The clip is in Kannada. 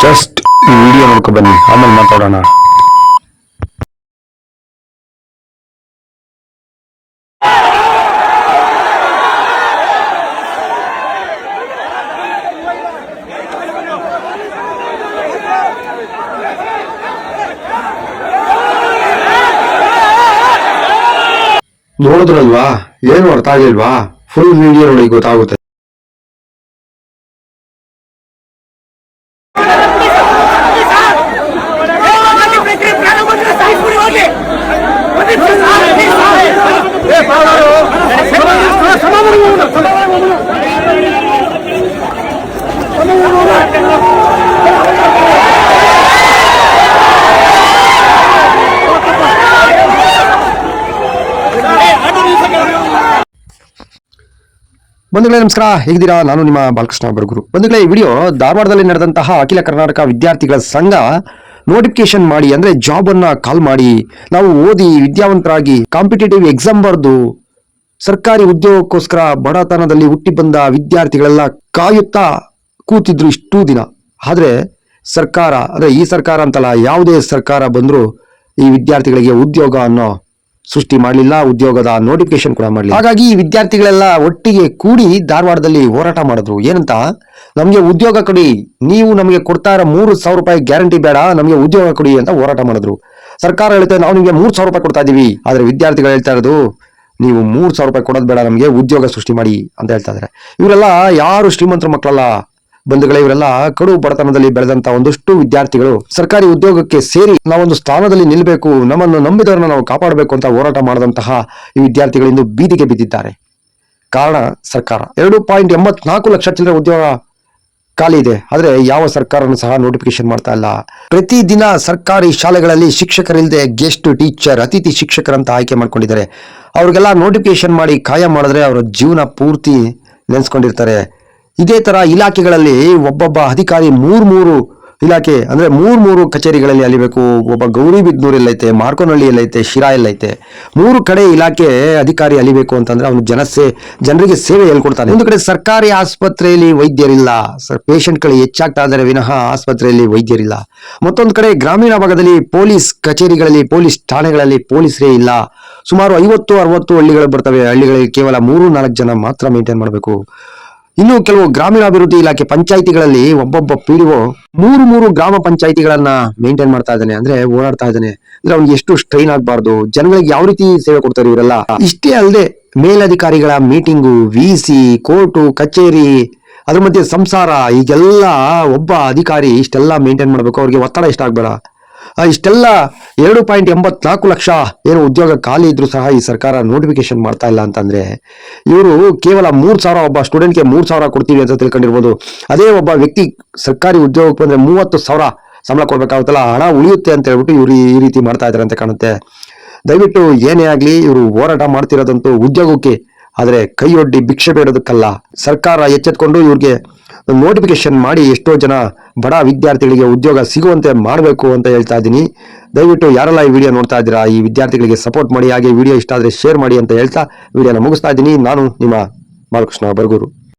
ಜಸ್ಟ್ ಈ ವಿಡಿಯೋ ನೋಡ್ಕೊ ಬನ್ನಿ, ಆಮೇಲೆ ಮಾತಾಡೋಣ. ನೋಡಿದ್ರಲ್ವಾ, ಏನು ಅರ್ಥ ಆಗ್ಲಿಲ್ವಾ? ಫುಲ್ ವಿಡಿಯೋ ನೋಡಿ ಗೊತ್ತಾಗುತ್ತೆ. ಬಂಧುಗಳೇ ನಮಸ್ಕಾರ, ಹೇಗಿದ್ದೀರಾ? ನಾನು ನಿಮ್ಮ ಬಾಲಕೃಷ್ಣ ಬರಗೂರು. ಬಂಧುಗಳೇ, ಈ ವಿಡಿಯೋ ಧಾರವಾಡದಲ್ಲಿ ನಡೆದಂತಹ ಅಖಿಲ ಕರ್ನಾಟಕ ವಿದ್ಯಾರ್ಥಿಗಳ ಸಂಘ ನೋಟಿಫಿಕೇಶನ್ ಮಾಡಿ, ಅಂದ್ರೆ ಜಾಬ್ ಅನ್ನ ಕಾಲ್ ಮಾಡಿ, ನಾವು ಓದಿ ವಿದ್ಯಾವಂತರಾಗಿ ಕಾಂಪಿಟೇಟಿವ್ ಎಕ್ಸಾಮ್ ಬರೆದು ಸರ್ಕಾರಿ ಉದ್ಯೋಗಕ್ಕೋಸ್ಕರ ಬಡತನದಲ್ಲಿ ಹುಟ್ಟಿ ಬಂದ ವಿದ್ಯಾರ್ಥಿಗಳೆಲ್ಲ ಕಾಯುತ್ತಾ ಕೂತಿದ್ರು ಇಷ್ಟೂ ದಿನ. ಆದ್ರೆ ಸರ್ಕಾರ, ಅಂದ್ರೆ ಈ ಸರ್ಕಾರ ಅಂತಲ್ಲ, ಯಾವುದೇ ಸರ್ಕಾರ ಬಂದ್ರು ಈ ವಿದ್ಯಾರ್ಥಿಗಳಿಗೆ ಉದ್ಯೋಗ ಅನ್ನೋ ಸೃಷ್ಟಿ ಮಾಡಲಿಲ್ಲ, ಉದ್ಯೋಗದ ನೋಟಿಫಿಕೇಶನ್ ಕೂಡ ಮಾಡಲಿಲ್ಲ. ಹಾಗಾಗಿ ಈ ವಿದ್ಯಾರ್ಥಿಗಳೆಲ್ಲ ಒಟ್ಟಿಗೆ ಕೂಡಿ ಧಾರವಾಡದಲ್ಲಿ ಹೋರಾಟ ಮಾಡಿದ್ರು. ಏನಂತ, ನಮಗೆ ಉದ್ಯೋಗ ಕೊಡಿ, ನೀವು ನಮಗೆ ಕೊಡ್ತಾ ಇರೋ 3,000 ರೂಪಾಯಿ ಗ್ಯಾರಂಟಿ ಬೇಡ, ನಮಗೆ ಉದ್ಯೋಗ ಕೊಡಿ ಅಂತ ಹೋರಾಟ ಮಾಡಿದ್ರು. ಸರ್ಕಾರ ಹೇಳ್ತಾರೆ ನಾವು ನಿಮಗೆ 3,000 ರೂಪಾಯಿ ಕೊಡ್ತಾ ಇದೀವಿ, ಆದ್ರೆ ವಿದ್ಯಾರ್ಥಿಗಳು ಹೇಳ್ತಾ ಇರೋದು ನೀವು 3,000 ರೂಪಾಯಿ ಕೊಡೋದು ಬೇಡ, ನಮಗೆ ಉದ್ಯೋಗ ಸೃಷ್ಟಿ ಮಾಡಿ ಅಂತ ಹೇಳ್ತಾ ಇದ್ದಾರೆ. ಇವರೆಲ್ಲ ಯಾರು ಶ್ರೀಮಂತರ ಮಕ್ಕಳಲ್ಲ ಬಂಧುಗಳೇ, ಇವರೆಲ್ಲ ಕಡು ಬಡತನದಲ್ಲಿ ಬೆಳೆದಂತ ಒಂದಷ್ಟು ವಿದ್ಯಾರ್ಥಿಗಳು ಸರ್ಕಾರಿ ಉದ್ಯೋಗಕ್ಕೆ ಸೇರಿ ನಾವೊಂದು ಸ್ಥಾನದಲ್ಲಿ ನಿಲ್ಲಬೇಕು, ನಮ್ಮನ್ನು ನಂಬಿದವರನ್ನ ನಾವು ಕಾಪಾಡಬೇಕು ಅಂತ ಹೋರಾಟ ಮಾಡಿದಂತಹ ಈ ವಿದ್ಯಾರ್ಥಿಗಳು ಇಂದು ಬೀದಿಗೆ ಬಿದ್ದಿದ್ದಾರೆ. ಕಾರಣ ಸರ್ಕಾರ 2.84 ಲಕ್ಷ ಚಿಲ್ಲರೆ ಉದ್ಯೋಗ ಖಾಲಿ ಇದೆ, ಆದ್ರೆ ಯಾವ ಸರ್ಕಾರನೂ ಸಹ ನೋಟಿಫಿಕೇಶನ್ ಮಾಡ್ತಾ ಇಲ್ಲ. ಪ್ರತಿದಿನ ಸರ್ಕಾರಿ ಶಾಲೆಗಳಲ್ಲಿ ಶಿಕ್ಷಕರಿಲ್ಲದೆ ಗೆಸ್ಟ್ ಟೀಚರ್, ಅತಿಥಿ ಶಿಕ್ಷಕರಂತ ಆಯ್ಕೆ ಮಾಡ್ಕೊಂಡಿದ್ದಾರೆ. ಅವ್ರಿಗೆಲ್ಲ ನೋಟಿಫಿಕೇಶನ್ ಮಾಡಿ ಕಾಯಂ ಮಾಡಿದ್ರೆ ಅವರ ಜೀವನ ಪೂರ್ತಿ ನೆನೆಸ್ಕೊಂಡಿರ್ತಾರೆ. ಇದೇ ತರ ಇಲಾಖೆಗಳಲ್ಲಿ ಒಬ್ಬೊಬ್ಬ ಅಧಿಕಾರಿ ಮೂರು ಇಲಾಖೆ, ಅಂದ್ರೆ ಮೂರು ಕಚೇರಿಗಳಲ್ಲಿ ಅಲಿಬೇಕು. ಒಬ್ಬ ಗೌರಿಬಿದನೂರಲ್ಲಿ ಐತೆ, ಮಾರ್ಕೋನಹಳ್ಳಿಯಲ್ಲಿ ಐತೆ, ಶಿರಾಯಲ್ಲಿ ಐತೆ. 3 ಕಡೆ ಇಲಾಖೆ ಅಧಿಕಾರಿ ಅಲಿಬೇಕು ಅಂತಂದ್ರೆ ಅವನು ಜನರಿಗೆ ಸೇವೆ ಹೇಳ್ಕೊಡ್ತಾನೆ. ಒಂದು ಕಡೆ ಸರ್ಕಾರಿ ಆಸ್ಪತ್ರೆಯಲ್ಲಿ ವೈದ್ಯರಿಲ್ಲ, ಪೇಷಂಟ್ಗಳು ಹೆಚ್ಚಾಗ್ತಾ ಇದ್ದಾರೆ ವಿನಃ ಆಸ್ಪತ್ರೆಯಲ್ಲಿ ವೈದ್ಯರಿಲ್ಲ. ಮತ್ತೊಂದು ಕಡೆ ಗ್ರಾಮೀಣ ಭಾಗದಲ್ಲಿ ಪೊಲೀಸ್ ಕಚೇರಿಗಳಲ್ಲಿ, ಪೊಲೀಸ್ ಠಾಣೆಗಳಲ್ಲಿ ಪೊಲೀಸರೇ ಇಲ್ಲ. ಸುಮಾರು 50-60 ಹಳ್ಳಿಗಳು ಬರ್ತವೆ. ಹಳ್ಳಿಗಳಿಗೆ ಕೇವಲ 3-4 ಜನ ಮಾತ್ರ ಮೇಂಟೈನ್ ಮಾಡಬೇಕು. ಇನ್ನು ಕೆಲವು ಗ್ರಾಮೀಣಾಭಿವೃದ್ಧಿ ಇಲಾಖೆ ಪಂಚಾಯಿತಿಗಳಲ್ಲಿ ಒಬ್ಬೊಬ್ಬ ಪಿಡಿಒ 3 ಗ್ರಾಮ ಪಂಚಾಯಿತಿಗಳನ್ನ ಮೇಂಟೈನ್ ಮಾಡ್ತಾ ಇದ್ದಾನೆ, ಅಂದ್ರೆ ಓಡಾಡ್ತಾ ಇದ್ದಾನೆ. ಅಂದ್ರೆ ಅವ್ನಿಗೆ ಎಷ್ಟು ಸ್ಟ್ರೈನ್ ಆಗ್ಬಾರ್ದು, ಜನಗಳಿಗೆ ಯಾವ ರೀತಿ ಸೇವೆ ಕೊಡ್ತಾರೆ ಇವರೆಲ್ಲ. ಇಷ್ಟೇ ಅಲ್ಲದೆ ಮೇಲಧಿಕಾರಿಗಳ ಮೀಟಿಂಗು, ವಿಸಿ, ಕೋರ್ಟು, ಕಚೇರಿ, ಅದ್ರ ಮಧ್ಯೆ ಸಂಸಾರ, ಈಗೆಲ್ಲ ಒಬ್ಬ ಅಧಿಕಾರಿ ಇಷ್ಟೆಲ್ಲ ಮೇಂಟೈನ್ ಮಾಡ್ಬೇಕು. ಅವ್ರಿಗೆ ಒತ್ತಡ ಎಷ್ಟಾಗ್ಬೇಡ. ಇಷ್ಟೆಲ್ಲ 2.84 ಲಕ್ಷ ಏನು ಉದ್ಯೋಗ ಖಾಲಿ ಇದ್ರು ಸಹ ಈ ಸರ್ಕಾರ ನೋಟಿಫಿಕೇಶನ್ ಮಾಡ್ತಾ ಇಲ್ಲ ಅಂತಂದ್ರೆ ಇವರು ಕೇವಲ 3,000, ಒಬ್ಬ ಸ್ಟೂಡೆಂಟ್ಗೆ 3,000 ಕೊಡ್ತೀವಿ ಅಂತ ತಿಳ್ಕೊಂಡಿರ್ಬೋದು. ಅದೇ ಒಬ್ಬ ವ್ಯಕ್ತಿ ಸರ್ಕಾರಿ ಉದ್ಯೋಗಕ್ಕೆ ಬಂದ್ರೆ 30,000 ಸಂಬಳ ಕೊಡ್ಬೇಕಾಗುತ್ತಲ್ಲ, ಹಣ ಉಳಿಯುತ್ತೆ ಅಂತ ಹೇಳ್ಬಿಟ್ಟು ಇವರು ಈ ರೀತಿ ಮಾಡ್ತಾ ಇದಾರೆ ಅಂತ ಕಾಣುತ್ತೆ. ದಯವಿಟ್ಟು ಏನೇ ಆಗ್ಲಿ, ಇವರು ಹೋರಾಟ ಮಾಡ್ತಿರೋದಂತೂ ಉದ್ಯೋಗಕ್ಕೆ, ಆದ್ರೆ ಕೈಯೊಡ್ಡಿ ಭಿಕ್ಷೆ ಬೇಡೋದಕ್ಕಲ್ಲ. ಸರ್ಕಾರ ಎಚ್ಚೆತ್ಕೊಂಡು ಇವ್ರಿಗೆ ನೋಟಿಫಿಕೇಶನ್ ಮಾಡಿ ಎಷ್ಟೋ ಜನ ಬಡ ವಿದ್ಯಾರ್ಥಿಗಳಿಗೆ ಉದ್ಯೋಗ ಸಿಗುವಂತೆ ಮಾಡಬೇಕು ಅಂತ ಹೇಳ್ತಾ ಇದ್ದೀನಿ. ದಯವಿಟ್ಟು ಯಾರೆಲ್ಲ ಈ ವಿಡಿಯೋ ನೋಡ್ತಾ ಇದ್ದೀರಾ, ಈ ವಿದ್ಯಾರ್ಥಿಗಳಿಗೆ ಸಪೋರ್ಟ್ ಮಾಡಿ. ಹಾಗೆ ವಿಡಿಯೋ ಇಷ್ಟ ಆದ್ರೆ ಶೇರ್ ಮಾಡಿ ಅಂತ ಹೇಳ್ತಾ ವಿಡಿಯೋನ ಮುಗಿಸ್ತಾ ಇದ್ದೀನಿ. ನಾನು ನಿಮ್ಮ ಬಾಲಕೃಷ್ಣ ಬರಗೂರು.